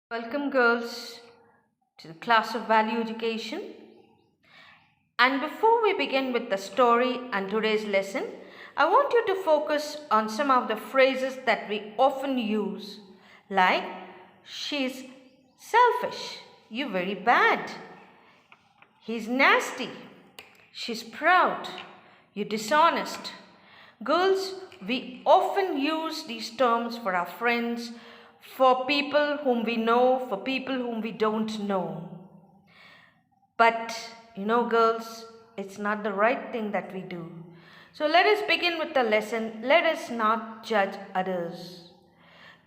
Welcome, girls, to the class of value education. And before we begin with the story and today's lesson, I want you to focus on some of the phrases that we often use, like she's selfish, you're very bad, he's nasty, she's proud, you're dishonest. Girls, we often use these terms for our friends, for people whom we know, for people whom we don't know. But girls, it's not the right thing that we do. So let us begin with the lesson. Let us not judge others.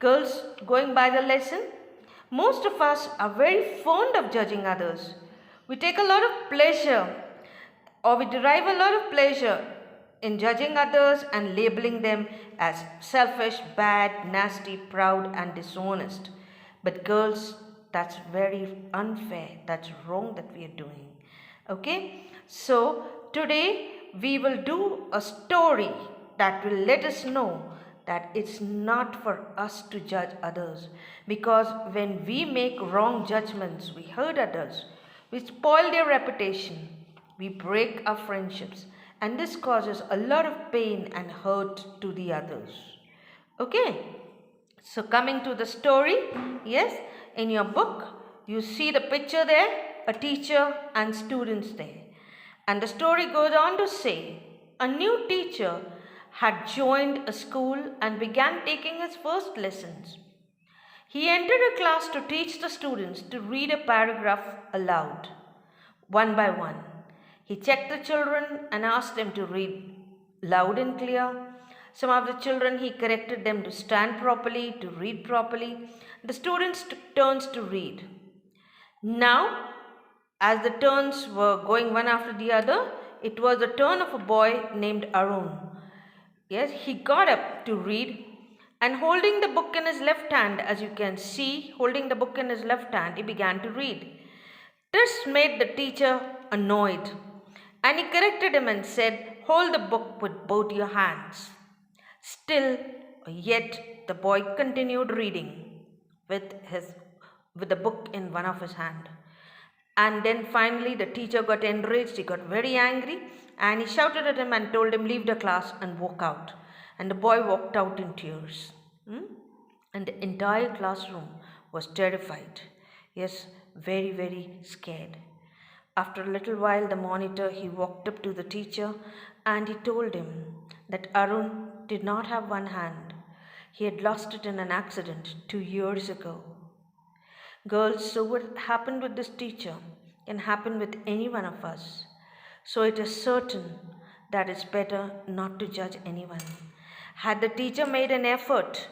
Girls, going by the lesson, most of us are very fond of judging others. We take a lot of pleasure or we derive a lot of pleasure in judging others and labeling them as selfish, bad, nasty, proud, and dishonest. But girls, that's very unfair. That's wrong that we are doing. Okay? So, today we will do a story that will let us know that it's not for us to judge others, because when we make wrong judgments, we hurt others, we spoil their reputation, we break our friendships, and this causes a lot of pain and hurt to the others. Okay, so coming to the story, yes, in your book you see the picture there, a teacher and students there. And the story goes on to say, a new teacher had joined a school and began taking his first lessons. He entered a class to teach the students to read a paragraph aloud, one by one. He checked the children and asked them to read loud and clear. Some of the children he corrected them to stand properly, to read properly. The students took turns to read. Now, as the turns were going one after the other, it was the turn of a boy named Arun. Yes, he got up to read, and holding the book in his left hand, as you can see, holding the book in his left hand, he began to read. This made the teacher annoyed, and he corrected him and said, "Hold the book with both your hands." Still, yet the boy continued reading with the book in one of his hand. And then finally the teacher got enraged, he got very angry, and he shouted at him and told him, "Leave the class," and walk out. And the boy walked out in tears. And the entire classroom was terrified. Yes, very, very scared. After a little while, the monitor, he walked up to the teacher and he told him that Arun did not have one hand. He had lost it in an accident 2 years ago. Girls, so what happened with this teacher can happen with any one of us. So it is certain that it's better not to judge anyone. Had the teacher made an effort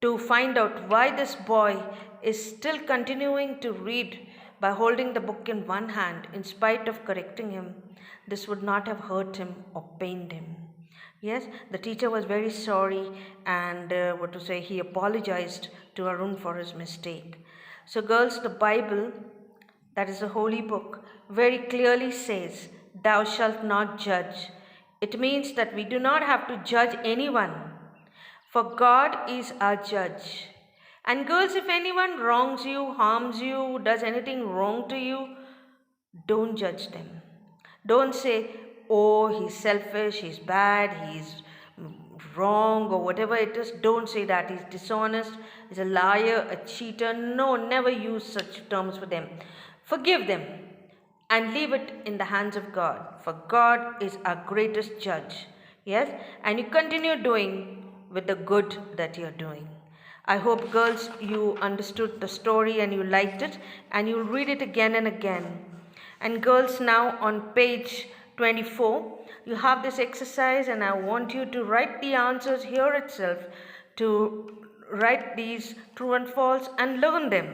to find out why this boy is still continuing to read by holding the book in one hand in spite of correcting him, this would not have hurt him or pained him. Yes, the teacher was very sorry and he apologized to Arun for his mistake. So girls, the Bible, that is a holy book, very clearly says, "Thou shalt not judge." It means that we do not have to judge anyone, for God is our judge. And girls, if anyone wrongs you, harms you, does anything wrong to you, don't judge them. Don't say, "Oh, he's selfish, he's bad, he's wrong," or whatever it is. Don't say that. He's dishonest, he's a liar, a cheater. No, never use such terms for them. Forgive them and leave it in the hands of God, for God is our greatest judge. Yes, and you continue doing with the good that you're doing. I hope, girls, you understood the story and you liked it, and you'll read it again and again. And girls, now on page 24, you have this exercise, and I want you to write the answers here itself, to write these true and false and learn them.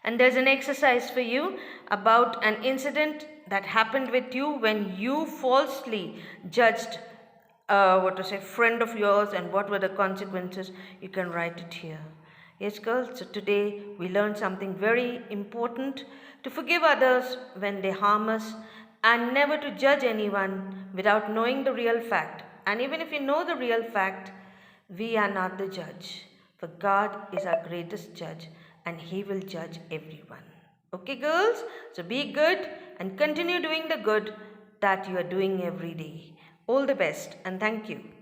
And there's an exercise for you about an incident that happened with you when you falsely judged friend of yours, and what were the consequences. You can write it here. Yes, girls, so today we learned something very important: to forgive others when they harm us, and never to judge anyone without knowing the real fact. And even if you know the real fact, we are not the judge, for God is our greatest judge. and He will judge everyone. Okay, girls? So be good and continue doing the good that you are doing every day. All the best and thank you.